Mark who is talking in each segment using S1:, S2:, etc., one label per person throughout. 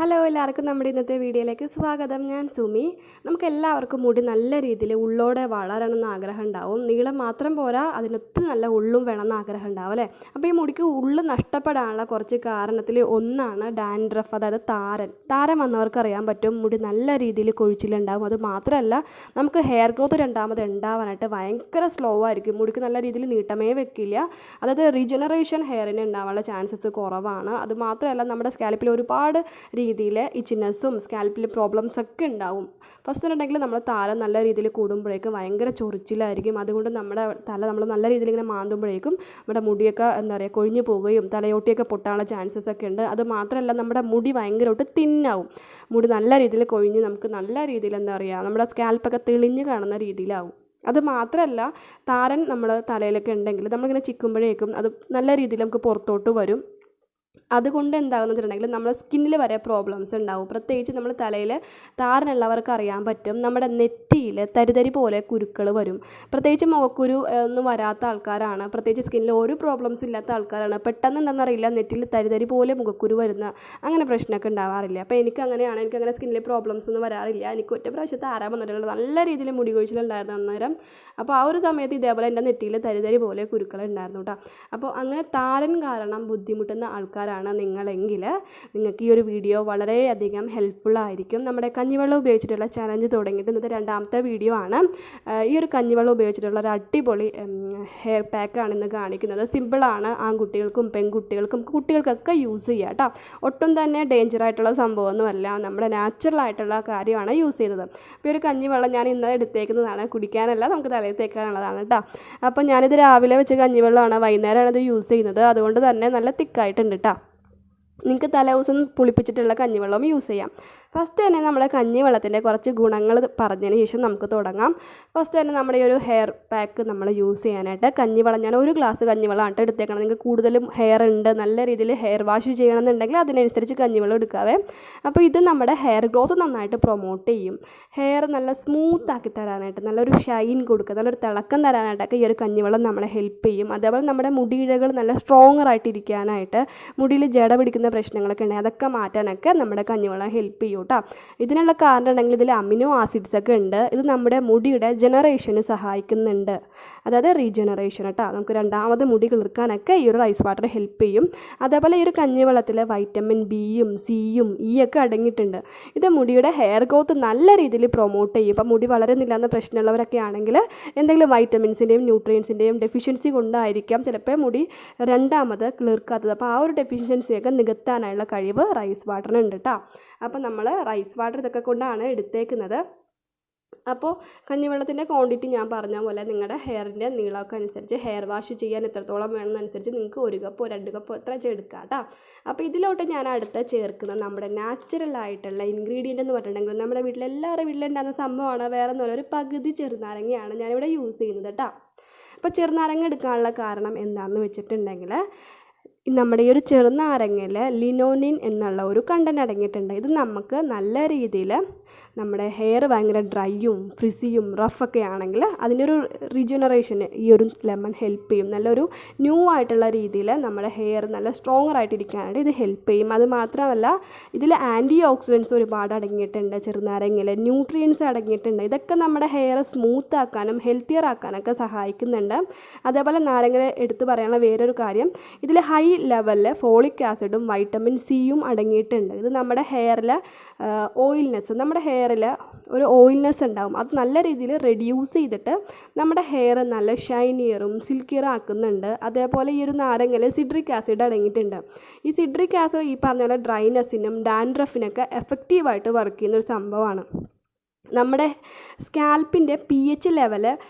S1: Hello എല്ലാവർക്കും നമ്മുടെ ഇന്നത്തെ വീഡിയോയിലേക്ക് സ്വാഗതം. ഞാൻ സുമി. നമുക്ക് എല്ലാവർക്കും മുടി നല്ല രീതിയിൽ ഉള്ളോടെ വളരണമെന്ന് ആഗ്രഹം ഉണ്ടാവും. നീളം മാത്രം പോരാ, അതിനൊത്ത് നല്ല ഉള്ളും വേണമെന്ന് ആഗ്രഹം ഉണ്ടാവും അല്ലേ? അപ്പോൾ ഈ മുടിക്ക് ഉള്ളു നഷ്ടപ്പെടാനുള്ള കുറച്ച് കാരണത്തിൽ ഒന്നാണ് ഡാൻഡ്രഫ്, അതായത് താരൻ വന്നവർക്ക് അറിയാൻ പറ്റും മുടി നല്ല രീതിയിൽ കൊഴിച്ചിലുണ്ടാവും. അത് മാത്രമല്ല, നമുക്ക് ഹെയർ ഗ്രോത്ത് രണ്ടാമത് ഉണ്ടാവാനായിട്ട് ഭയങ്കര സ്ലോ ആയിരിക്കും. മുടിക്ക് നല്ല രീതിയിൽ നീട്ടമേ വെക്കില്ല. അതായത് റീജനറേഷൻ ഹെയറിന് ഉണ്ടാവാനുള്ള ചാൻസസ് കുറവാണ്. അത് മാത്രമല്ല, നമ്മുടെ സ്കാൽപ്പിൽ ഒരുപാട് രീതിയിൽ ഇച്ചിനെസ്സും സ്കാൽപ്പിൽ പ്രോബ്ലംസ് ഒക്കെ ഉണ്ടാവും. ഫസ്റ്റ് ഉണ്ടെങ്കിൽ നമ്മൾ താരം നല്ല രീതിയിൽ കൂടുമ്പോഴേക്കും ഭയങ്കര ചൊറിച്ചിലായിരിക്കും. അതുകൊണ്ട് നമ്മുടെ തല നമ്മൾ നല്ല രീതിയിൽ ഇങ്ങനെ മാന്തുമ്പോഴേക്കും നമ്മുടെ മുടിയൊക്കെ എന്താ പറയുക കൊഴിഞ്ഞു പോവുകയും തലയോട്ടിയൊക്കെ പൊട്ടാനുള്ള ചാൻസസ് ഒക്കെ ഉണ്ട്. അത് മാത്രമല്ല, നമ്മുടെ മുടി ഭയങ്കരമായിട്ട് തിന്നാവും. മുടി നല്ല രീതിയിൽ കൊഴിഞ്ഞ് നമുക്ക് നല്ല രീതിയിൽ എന്താ പറയുക നമ്മുടെ സ്കാൽപ്പൊക്കെ തെളിഞ്ഞ് കാണുന്ന രീതിയിലാവും. അത് മാത്രമല്ല, താരൻ നമ്മുടെ തലയിലൊക്കെ ഉണ്ടെങ്കിൽ നമ്മളിങ്ങനെ ചിക്കുമ്പോഴേക്കും അത് നല്ല രീതിയിൽ നമുക്ക് പുറത്തോട്ട് വരും. അതുകൊണ്ട് എന്താകുമെന്ന് വെച്ചിട്ടുണ്ടെങ്കിൽ നമ്മുടെ സ്കിന്നിൽ വരെ പ്രോബ്ലംസ് ഉണ്ടാവും. പ്രത്യേകിച്ച് നമ്മൾ തലയിൽ താരനുള്ളവർക്ക് അറിയാൻ പറ്റും, നമ്മുടെ നെറ്റിയിൽ തരിതരി പോലെ കുരുക്കൾ വരും. പ്രത്യേകിച്ച് മുഖക്കുരു ഒന്നും വരാത്ത ആൾക്കാരാണ്, പ്രത്യേകിച്ച് സ്കിന്നിൽ ഒരു പ്രോബ്ലംസ് ഇല്ലാത്ത ആൾക്കാരാണ് പെട്ടെന്ന് എന്താണെന്നറിയില്ല നെറ്റിയിൽ തരിതരി പോലെ മുഖക്കുരു വരുന്ന അങ്ങനെ പ്രശ്നമൊക്കെ ഉണ്ടാവാറില്ല. അപ്പോൾ എനിക്കങ്ങനെ സ്കിന്നിൽ പ്രോബ്ലംസ് ഒന്നും വരാറില്ല. എനിക്ക് ഒറ്റ പ്രാവശ്യത്തെ ആരാൻ വന്നിട്ടുള്ളത് നല്ല രീതിയിൽ മുടി കൊഴിച്ചിലുണ്ടായിരുന്നു അന്നേരം. അപ്പോൾ ആ ഒരു സമയത്ത് ഇതേപോലെ എൻ്റെ നെറ്റിയിൽ തരിതരി പോലെ കുരുക്കൾ ഉണ്ടായിരുന്നു കേട്ടോ. അപ്പോൾ അങ്ങനെ താരൻ കാരണം ബുദ്ധിമുട്ടുന്ന ആൾക്കാരാണ് നിങ്ങളെങ്കിൽ നിങ്ങൾക്ക് ഈ ഒരു വീഡിയോ വളരെയധികം ഹെൽപ്ഫുള്ളായിരിക്കും. നമ്മുടെ കഞ്ഞിവെള്ളം ഉപയോഗിച്ചിട്ടുള്ള ചലഞ്ച് തുടങ്ങിയിട്ട് ഇന്നത്തെ രണ്ടാമത്തെ വീഡിയോ ആണ്. ഈ ഒരു കഞ്ഞിവെള്ളം ഉപയോഗിച്ചിട്ടുള്ള ഒരു അടിപൊളി ഹെയർ പാക്കാണ് ഇന്ന് കാണിക്കുന്നത്. സിമ്പിളാണ്, ആൺകുട്ടികൾക്കും പെൺകുട്ടികൾക്കും കുട്ടികൾക്കൊക്കെ യൂസ് ചെയ്യാം കേട്ടോ. ഒട്ടും തന്നെ ഡേഞ്ചർ ആയിട്ടുള്ള സംഭവമൊന്നുമല്ല, നമ്മുടെ നാച്ചുറൽ ആയിട്ടുള്ള കാര്യമാണ് യൂസ് ചെയ്യുന്നത്. അപ്പോൾ ഈ ഒരു കഞ്ഞിവെള്ളം ഞാൻ ഇന്ന് എടുത്തേക്കുന്നതാണ്, കുടിക്കാനല്ല, നമുക്ക് തലയിൽ തേക്കാനുള്ളതാണ് കേട്ടോ. അപ്പോൾ ഞാനിത് രാവിലെ വെച്ച് കഞ്ഞിവെള്ളമാണ്, വൈകുന്നേരമാണ് ഇത് യൂസ് ചെയ്യുന്നത്. അതുകൊണ്ട് തന്നെ നല്ല തിക്കായിട്ടുണ്ട് കേട്ടോ. നിങ്ങൾക്ക് തലേദിവസം പുളിപ്പിച്ചിട്ടുള്ള കഞ്ഞിവെള്ളം യൂസ് ചെയ്യാം. ഫസ്റ്റ് തന്നെ നമ്മുടെ കഞ്ഞിവെള്ളത്തിൻ്റെ കുറച്ച് ഗുണങ്ങൾ പറഞ്ഞതിന് ശേഷം നമുക്ക് തുടങ്ങാം. ഫസ്റ്റ് തന്നെ നമ്മുടെ ഈ ഒരു ഹെയർ പാക്ക് നമ്മൾ യൂസ് ചെയ്യാനായിട്ട് കഞ്ഞിവെള്ളം, ഞാൻ ഒരു ഗ്ലാസ് കഞ്ഞിവെള്ളമാണ് എടുത്തേക്കണം. നിങ്ങൾക്ക് കൂടുതലും ഹെയർ ഉണ്ട്, നല്ല രീതിയിൽ ഹെയർ വാഷ് ചെയ്യണമെന്നുണ്ടെങ്കിൽ അതിനനുസരിച്ച് കഞ്ഞിവെള്ളം എടുക്കാവേ. അപ്പോൾ ഇത് നമ്മുടെ ഹെയർ ഗ്രോത്ത് നന്നായിട്ട് പ്രൊമോട്ട് ചെയ്യും. ഹെയർ നല്ല സ്മൂത്ത് ആക്കി തരാനായിട്ട്, നല്ലൊരു ഷൈൻ കൊടുക്കുക, നല്ലൊരു തിളക്കം തരാനായിട്ടൊക്കെ ഈ ഒരു കഞ്ഞിവെള്ളം നമ്മളെ ഹെൽപ്പ് ചെയ്യും. അതേപോലെ നമ്മുടെ മുടിയിഴകൾ നല്ല സ്ട്രോങ്ങർ ആയിട്ട് ഇരിക്കാനായിട്ട്, മുടിയിൽ ജട പിടിക്കുന്ന പ്രശ്നങ്ങളൊക്കെ ഉണ്ടെങ്കിൽ അതൊക്കെ മാറ്റാനൊക്കെ നമ്മുടെ കഞ്ഞിവെള്ളം ഹെൽപ്പ് ചെയ്യും കേട്ടോ. ഇതിനുള്ള കാരണം ഉണ്ടെങ്കിൽ ഇതിൽ അമിനോ ആസിഡ്സ് ഒക്കെ ഉണ്ട്. ഇത് നമ്മുടെ മുടിയുടെ ജനറേഷന് സഹായിക്കുന്നുണ്ട്, അതായത് റീജനറേഷൻ കേട്ടോ. നമുക്ക് രണ്ടാമത് മുടി കിളിർക്കാനൊക്കെ ഈ ഒരു റൈസ് വാട്ടർ ഹെൽപ്പ് ചെയ്യും. അതേപോലെ ഈ ഒരു കഞ്ഞിവെള്ളത്തിൽ വൈറ്റമിൻ ബിയും സിയും ഇ ഒക്കെ അടങ്ങിയിട്ടുണ്ട്. ഇത് മുടിയുടെ ഹെയർ ഗ്രോത്ത് നല്ല രീതിയിൽ പ്രൊമോട്ട് ചെയ്യും. ഇപ്പം മുടി വളരുന്നില്ല എന്ന പ്രശ്നമുള്ളവരൊക്കെ ആണെങ്കിൽ എന്തെങ്കിലും വൈറ്റമിൻസിൻ്റെയും ന്യൂട്രിയൻസിൻ്റെയും ഡെഫിഷ്യൻസി കൊണ്ടായിരിക്കാം ചിലപ്പോൾ മുടി രണ്ടാമത് കിളിർക്കാത്തത്. അപ്പോൾ ആ ഒരു ഡെഫിഷ്യൻസിയൊക്കെ നികത്താനുള്ള കഴിവ് റൈസ് വാട്ടറിനുണ്ട് കേട്ടോ. അപ്പോൾ നമ്മൾ റൈസ് വാട്ടർ ഇതൊക്കെ കൊണ്ടാണ് എടുത്തേക്കുന്നത്. അപ്പോൾ കഞ്ഞിവെള്ളത്തിൻ്റെ ക്വാണ്ടിറ്റി ഞാൻ പറഞ്ഞ പോലെ നിങ്ങളുടെ ഹെയറിൻ്റെ നീളമൊക്കെ അനുസരിച്ച്, ഹെയർ വാഷ് ചെയ്യാൻ എത്രത്തോളം വേണമെന്നനുസരിച്ച് നിങ്ങൾക്ക് 1 കപ്പോ 2 കപ്പോ എത്ര എടുക്കാം കേട്ടോ. അപ്പോൾ ഇതിലോട്ട് ഞാൻ അടുത്ത് ചേർക്കുന്ന നമ്മുടെ നാച്ചുറൽ ആയിട്ടുള്ള ഇൻഗ്രീഡിയൻ്റ് എന്ന് പറഞ്ഞിട്ടുണ്ടെങ്കിൽ നമ്മുടെ എല്ലാവരുടെ വീട്ടിലുണ്ടാകുന്ന സംഭവമാണ്, വേറെ ഒന്നുമല്ല, ഒരു പകുതി ചെറുനാരങ്ങയാണ് ഞാനിവിടെ യൂസ് ചെയ്യുന്നത് കേട്ടോ. അപ്പോൾ ചെറുനാരങ്ങ എടുക്കാനുള്ള കാരണം എന്താണെന്ന് വെച്ചിട്ടുണ്ടെങ്കിൽ, നമ്മുടെ ഈ ഒരു ചെറുനാരങ്ങയിൽ ലിനോനിൻ എന്നുള്ള ഒരു കണ്ടന്റ് അടങ്ങിയിട്ടുണ്ട്. ഇത് നമുക്ക് നല്ല രീതിയിൽ നമ്മുടെ ഹെയർ ഭയങ്കര ഡ്രൈയും ഫ്രിസിയും റഫൊക്കെ ആണെങ്കിൽ അതിൻ്റെ ഒരു റീജനറേഷന് ഈ ഒരു ലെമൺ ഹെൽപ്പ് ചെയ്യും. നല്ലൊരു ന്യൂ ആയിട്ടുള്ള രീതിയിൽ നമ്മുടെ ഹെയർ നല്ല സ്ട്രോങ്ങർ ആയിട്ടിരിക്കാനായിട്ട് ഇത് ഹെൽപ്പ് ചെയ്യും. അത് മാത്രമല്ല, ഇതിൽ ആൻറ്റി ഓക്സിഡൻസ് ഒരുപാട് അടങ്ങിയിട്ടുണ്ട്. ചെറുനാരങ്ങയിൽ ന്യൂട്രിയൻസ് അടങ്ങിയിട്ടുണ്ട്. ഇതൊക്കെ നമ്മുടെ ഹെയർ സ്മൂത്ത് ആക്കാനും ഹെൽത്തിയർ ആക്കാനൊക്കെ സഹായിക്കുന്നുണ്ട്. അതേപോലെ നാരങ്ങ എടുത്ത് പറയാനുള്ള വേറൊരു കാര്യം, ഇതിൽ ഹൈ ലെവലിൽ ഫോളിക് ആസിഡും വൈറ്റമിൻ സിയും അടങ്ങിയിട്ടുണ്ട്. ഇത് നമ്മുടെ ഹെയറിൽ ഓയിൽനെസ്, നമ്മുടെ ഹെയറിൽ ഒരു ഓയിൽനെസ് ഉണ്ടാവും, അത് നല്ല രീതിയിൽ റെഡ്യൂസ് ചെയ്തിട്ട് നമ്മുടെ ഹെയർ നല്ല ഷൈനിയറും സിൽക്കിയറും ആക്കുന്നുണ്ട്. അതേപോലെ ഈ ഒരു നാരങ്ങയിൽ സിട്രിക് ആസിഡ് അടങ്ങിയിട്ടുണ്ട്. ഈ സിട്രിക് ആസിഡ് ഈ പറഞ്ഞ പോലെ ഡ്രൈനെസ്സിനും ഡാൻഡ്രഫിനൊക്കെ എഫക്റ്റീവായിട്ട് വർക്ക് ചെയ്യുന്നൊരു സംഭവമാണ്. നമ്മുടെ സ്കാൽപ്പിൻ്റെ pH ലെവൽ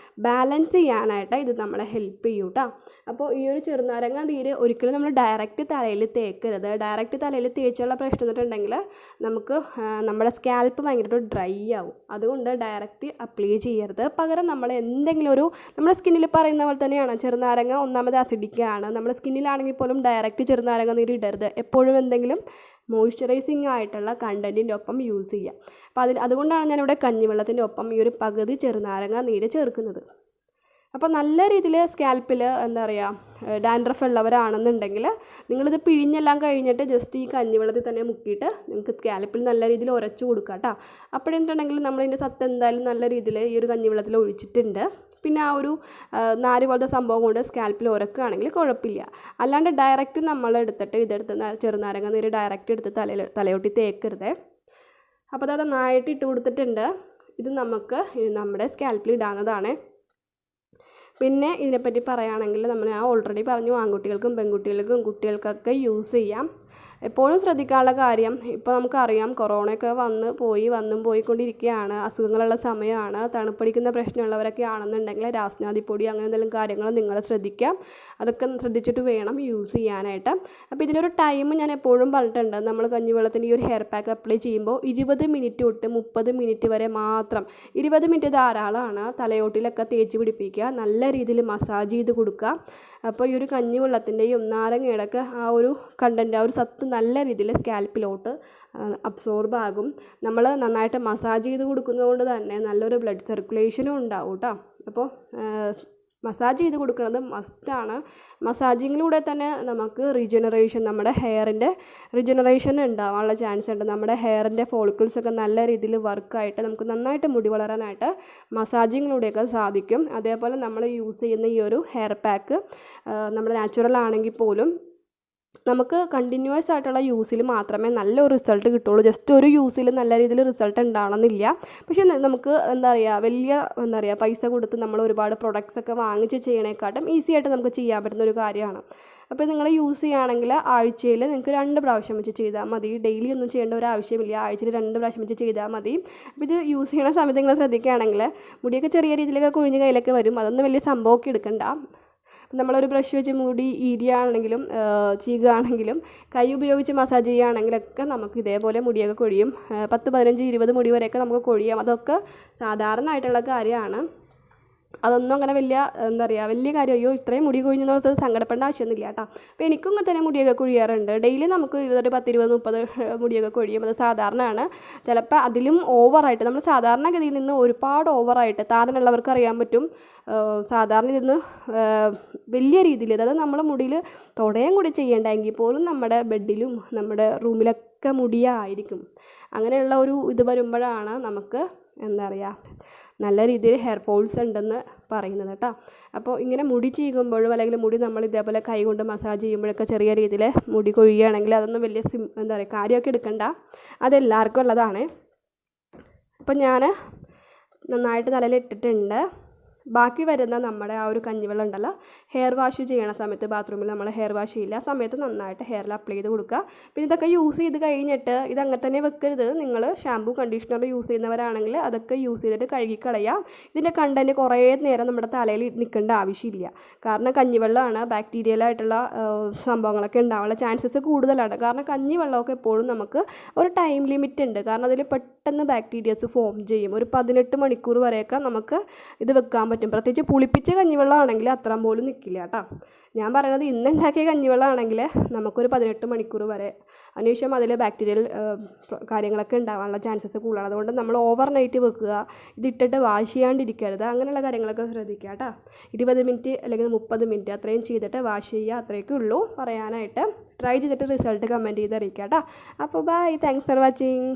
S1: ബാലൻസ് ചെയ്യാനായിട്ട് ഇത് നമ്മളെ ഹെൽപ്പ് ചെയ്യും കേട്ടോ. അപ്പോൾ ഈ ഒരു ചെറുനാരങ്ങ നീര് ഒരിക്കലും നമ്മൾ ഡയറക്റ്റ് തലയിൽ തേക്കരുത്. ഡയറക്റ്റ് തലയിൽ തേച്ചുള്ള പ്രശ്നം എന്നിട്ടുണ്ടെങ്കിൽ നമുക്ക് നമ്മുടെ സ്കാൽപ്പ് ഭയങ്കരമായിട്ട് ഡ്രൈ ആവും. അതുകൊണ്ട് ഡയറക്റ്റ് അപ്ലൈ ചെയ്യരുത്. പകരം നമ്മൾ എന്തെങ്കിലും ഒരു, നമ്മുടെ സ്കിന്നിൽ പറയുന്ന പോലെ തന്നെയാണ്, ചെറുനാരങ്ങ ഒന്നാമത് അസിഡിക്കാണ്. നമ്മുടെ സ്കിന്നിലാണെങ്കിൽ പോലും ഡയറക്റ്റ് ചെറുനാരങ്ങ നീര് ഇടരുത്. എപ്പോഴും എന്തെങ്കിലും മോയ്സ്ചറൈസിങ് ആയിട്ടുള്ള കണ്ടൻറ്റിൻ്റെ ഒപ്പം യൂസ് ചെയ്യുക. അപ്പോൾ അതുകൊണ്ടാണ് ഞാനിവിടെ കഞ്ഞിവെള്ളത്തിൻ്റെ ഒപ്പം ഈ ഒരു പകുതി ചെറുനാരങ്ങ നീര് ചേർക്കുന്നത്. അപ്പോൾ നല്ല രീതിയിൽ സ്കാൽപ്പിൽ എന്താ പറയുക ഡാൻഡ്രഫ് ഉള്ളവരാണെന്നുണ്ടെങ്കിൽ നിങ്ങളിത് പിഴിഞ്ഞെല്ലാം കഴിഞ്ഞിട്ട് ജസ്റ്റ് ഈ കഞ്ഞിവെള്ളത്തിൽ തന്നെ മുക്കിയിട്ട് നിങ്ങൾക്ക് സ്കാൽപ്പിൽ നല്ല രീതിയിൽ ഉരച്ചു കൊടുക്കുക കേട്ടോ. അപ്പോഴെന്തുണ്ടെങ്കിൽ നമ്മളിതിൻ്റെ സത്ത് എന്തായാലും നല്ല രീതിയിൽ ഈ ഒരു കഞ്ഞിവെള്ളത്തിൽ ഒഴിച്ചിട്ടുണ്ട്. പിന്നെ ആ ഒരു നാര് പോലത്തെ സംഭവം കൊണ്ട് സ്കാൽപ്പിൽ ഉരക്കുകയാണെങ്കിൽ കുഴപ്പമില്ല. അല്ലാണ്ട് ഡയറക്റ്റ് നമ്മൾ എടുത്തിട്ട് ഇതെടുത്ത് ചെറുനാരങ്ങ നീര് ഡയറക്റ്റ് എടുത്ത് തലയോട്ടി തേക്കരുത്. അപ്പോൾ അത് നന്നായിട്ട് ഇട്ട് കൊടുത്തിട്ടുണ്ട്. ഇത് നമുക്ക് നമ്മുടെ സ്കാൽപ്പിൽ ഇടാവുന്നതാണ്. പിന്നെ ഇതിനെപ്പറ്റി പറയുകയാണെങ്കിൽ നമ്മൾ ഞാൻ ഓൾറെഡി പറഞ്ഞു, ആൺകുട്ടികൾക്കും പെൺകുട്ടികൾക്കും കുട്ടികൾക്കൊക്കെ യൂസ് ചെയ്യാം. എപ്പോഴും ശ്രദ്ധിക്കാനുള്ള കാര്യം, ഇപ്പോൾ നമുക്കറിയാം കൊറോണയൊക്കെ വന്നും പോയിക്കൊണ്ടിരിക്കുകയാണ്, അസുഖങ്ങളുള്ള സമയമാണ്. തണുപ്പടിക്കുന്ന പ്രശ്നമുള്ളവരൊക്കെ ആണെന്നുണ്ടെങ്കിൽ രാസ്നാദിപ്പൊടി അങ്ങനെ എന്തെങ്കിലും കാര്യങ്ങൾ നിങ്ങൾ ശ്രദ്ധിക്കാം. അതൊക്കെ ശ്രദ്ധിച്ചിട്ട് വേണം യൂസ് ചെയ്യാനായിട്ട്. അപ്പോൾ ഇതിനൊരു ടൈം ഞാൻ എപ്പോഴും പറഞ്ഞിട്ടുണ്ട്. നമ്മൾ കഞ്ഞിവെള്ളത്തിൻ്റെ ഈ ഒരു ഹെയർ പാക്ക് അപ്ലൈ ചെയ്യുമ്പോൾ 20 മിനിറ്റ് തൊട്ട് 30 മിനിറ്റ് വരെ മാത്രം. 20 മിനിറ്റ് ധാരാളമാണ്. തലയോട്ടിലൊക്കെ തേച്ച് പിടിപ്പിക്കുക, നല്ല രീതിയിൽ മസാജ് ചെയ്ത് കൊടുക്കുക. അപ്പോൾ ഈ ഒരു കഞ്ഞിവെള്ളത്തിൻ്റെയും നാരങ്ങയുടെയൊക്കെ ആ ഒരു കണ്ടൻറ്റ്, ആ ഒരു സത്ത് നല്ല രീതിയിൽ സ്കാൽപ്പിലോട്ട് അബ്സോർബ് ആകും. നമ്മൾ നന്നായിട്ട് മസാജ് ചെയ്ത് കൊടുക്കുന്നത് കൊണ്ട് തന്നെ നല്ലൊരു ബ്ലഡ് സർക്കുലേഷനും ഉണ്ടാവും കേട്ടോ. അപ്പോൾ മസാജ് ചെയ്ത് കൊടുക്കുന്നത് മസ്റ്റാണ്. മസാജിങ്ങിലൂടെ തന്നെ നമുക്ക് റീജനറേഷൻ, നമ്മുടെ ഹെയറിൻ്റെ റീജനറേഷൻ ഉണ്ടാവാനുള്ള ചാൻസ് ഉണ്ട്. നമ്മുടെ ഹെയറിൻ്റെ ഫോളിക്കിൾസൊക്കെ നല്ല രീതിയിൽ വർക്കായിട്ട് നമുക്ക് നന്നായിട്ട് മുടി വളരാനായിട്ട് മസാജിങ്ങിലൂടെയൊക്കെ സാധിക്കും. അതേപോലെ നമ്മൾ യൂസ് ചെയ്യുന്ന ഈ ഒരു ഹെയർ പാക്ക് നമ്മുടെ നാച്ചുറൽ ആണെങ്കിൽ പോലും നമുക്ക് കണ്ടിന്യൂസ് ആയിട്ടുള്ള യൂസിൽ മാത്രമേ നല്ലൊരു റിസൾട്ട് കിട്ടുള്ളൂ. ജസ്റ്റ് ഒരു യൂസിൽ നല്ല രീതിയിൽ റിസൾട്ട് ഉണ്ടാവണമെന്നില്ല. പക്ഷേ നമുക്ക് പൈസ കൊടുത്ത് നമ്മൾ ഒരുപാട് പ്രൊഡക്ട്സ് ഒക്കെ വാങ്ങിച്ച് ചെയ്യണേക്കാട്ടും ഈസി ആയിട്ട് നമുക്ക് ചെയ്യാൻ പറ്റുന്ന ഒരു കാര്യമാണ്. അപ്പോൾ നിങ്ങൾ യൂസ് ചെയ്യുകയാണെങ്കിൽ ആഴ്ചയിൽ നിങ്ങൾക്ക് 2 പ്രാവശ്യം വെച്ച് ചെയ്താൽ മതി. ഡെയിലി ഒന്നും ചെയ്യേണ്ട ഒരു ആവശ്യമില്ല. ആഴ്ചയിൽ 2 പ്രാവശ്യം വെച്ച് ചെയ്താൽ മതി. അപ്പോൾ ഇത് യൂസ് ചെയ്യുന്ന സമയത്ത് നിങ്ങൾ ശ്രദ്ധിക്കുകയാണെങ്കിൽ മുടിയൊക്കെ ചെറിയ രീതിയിലൊക്കെ കുഴിഞ്ഞ് കയ്യിലൊക്കെ വരും. അതൊന്നും വലിയ സംഭവമൊക്കെ എടുക്കണ്ട. നമ്മളൊരു ബ്രഷ് വെച്ച് മുടി ഈരുകയാണെങ്കിലും ചീകുകയാണെങ്കിലും കൈ ഉപയോഗിച്ച് മസാജ് ചെയ്യുകയാണെങ്കിലൊക്കെ നമുക്ക് ഇതേപോലെ മുടിയൊക്കെ കൊഴിയും. 10, 15, 20 മുടി വരെയൊക്കെ നമുക്ക് കൊഴിയാം. അതൊക്കെ സാധാരണ ആയിട്ടുള്ള കാര്യമാണ്. അതൊന്നും അങ്ങനെ വലിയ കാര്യം, അയ്യോ ഇത്രയും മുടി കൊഴിഞ്ഞെന്ന് സങ്കടപ്പെടേണ്ട ആവശ്യമൊന്നുമില്ല കേട്ടോ. അപ്പോൾ എനിക്കും ഇങ്ങനെ തന്നെ മുടിയൊക്കെ കൊഴിയാറുണ്ട്. ഡെയിലി നമുക്ക് 10, 20, 30 മുടിയൊക്കെ കൊഴിയും. അത് സാധാരണയാണ്. ചിലപ്പോൾ അതിലും ഓവറായിട്ട്, നമ്മൾ സാധാരണഗതിയിൽ നിന്ന് ഒരുപാട് ഓവറായിട്ട് താരനുള്ളവർക്ക് അറിയാൻ പറ്റും. സാധാരണ ഇതിന്ന് വലിയ രീതിയിൽ, അതായത് നമ്മളെ മുടിയിൽ തൊടയും കൂടി ചെയ്യേണ്ടെങ്കിൽ പോലും നമ്മുടെ ബെഡിലും നമ്മുടെ റൂമിലൊക്കെ മുടിയായിരിക്കും. അങ്ങനെയുള്ള ഒരു ഇത് വരുമ്പോഴാണ് നമുക്ക് നല്ല രീതിയിൽ ഹെയർ ഫോൾസ് ഉണ്ടെന്ന് പറയുന്നത് കേട്ടോ. അപ്പോൾ ഇങ്ങനെ മുടി ചീകുമ്പോഴും അല്ലെങ്കിൽ മുടി നമ്മൾ ഇതേപോലെ കൈ കൊണ്ട് മസാജ് ചെയ്യുമ്പോഴൊക്കെ ചെറിയ രീതിയിൽ മുടി കൊഴിയുകയാണെങ്കിൽ അതൊന്നും വലിയ കാര്യമൊക്കെ എടുക്കണ്ട. അതെല്ലാവർക്കും ഉള്ളതാണ്. അപ്പോൾ ഞാൻ നന്നായിട്ട് തലയിൽ ഇട്ടിട്ടുണ്ട്. ബാക്കി വരുന്ന നമ്മുടെ ആ ഒരു കഞ്ഞിവെള്ളം ഉണ്ടല്ലോ, ഹെയർ വാഷ് ചെയ്യണ സമയത്ത് ബാത്റൂമിൽ നമ്മൾ ഹെയർ വാഷ് ചെയ്യില്ല, ആ സമയത്ത് നന്നായിട്ട് ഹെയറിൽ അപ്ലൈ ചെയ്ത് കൊടുക്കുക. പിന്നെ ഇതൊക്കെ യൂസ് ചെയ്ത് കഴിഞ്ഞിട്ട് ഇത് അങ്ങനെ തന്നെ വെക്കരുത്. നിങ്ങൾ ഷാമ്പൂ കണ്ടീഷണർ യൂസ് ചെയ്യുന്നവരാണെങ്കിൽ അതൊക്കെ യൂസ് ചെയ്തിട്ട് കഴുകിക്കളയാം. ഇതിൻ്റെ കണ്ടൻറ്റ് കുറേ നേരം നമ്മുടെ തലയിൽ നിൽക്കേണ്ട ആവശ്യമില്ല. കാരണം കഞ്ഞിവെള്ളമാണ്, ബാക്ടീരിയലായിട്ടുള്ള സംഭവങ്ങളൊക്കെ ഉണ്ടാവാനുള്ള ചാൻസസ് കൂടുതലാണ്. കാരണം കഞ്ഞിവെള്ളമൊക്കെ എപ്പോഴും നമുക്ക് ഒരു ടൈം ലിമിറ്റ് ഉണ്ട്. കാരണം അതിൽ പെട്ടെന്ന് ബാക്ടീരിയസ് ഫോം ചെയ്യും. ഒരു 18 മണിക്കൂർ വരെയൊക്കെ നമുക്ക് ഇത് വെക്കാൻ പറ്റും. പ്രത്യേകിച്ച് പുളിപ്പിച്ച കഞ്ഞിവെള്ളമാണെങ്കിൽ അത്ര പോലും നിൽക്കില്ല കേട്ടോ. ഞാൻ പറയുന്നത് ഇന്നുണ്ടാക്കിയ കഞ്ഞിവെള്ളമാണെങ്കിൽ നമുക്കൊരു 18 മണിക്കൂർ വരെ, അതിനുശേഷം അതിൽ ബാക്ടീരിയൽ കാര്യങ്ങളൊക്കെ ഉണ്ടാവാനുള്ള ചാൻസസ് കൂടുതലാണ്. അതുകൊണ്ട് നമ്മൾ ഓവർ നൈറ്റ് വെക്കുക, ഇതിട്ടിട്ട് വാഷ് ചെയ്യാണ്ടിരിക്കരുത്. അങ്ങനെയുള്ള കാര്യങ്ങളൊക്കെ ശ്രദ്ധിക്കുക കേട്ടോ. 20 മിനിറ്റ് അല്ലെങ്കിൽ 30 മിനിറ്റ് അത്രയും ചെയ്തിട്ട് വാഷ് ചെയ്യുക. അത്രയൊക്കെ ഉള്ളൂ പറയാനായിട്ട്. ട്രൈ ചെയ്തിട്ട് റിസൾട്ട് കമൻറ്റ് ചെയ്ത് അറിയിക്കുക കേട്ടോ. അപ്പോൾ ബൈ, താങ്ക്സ് ഫോർ വാച്ചിങ്.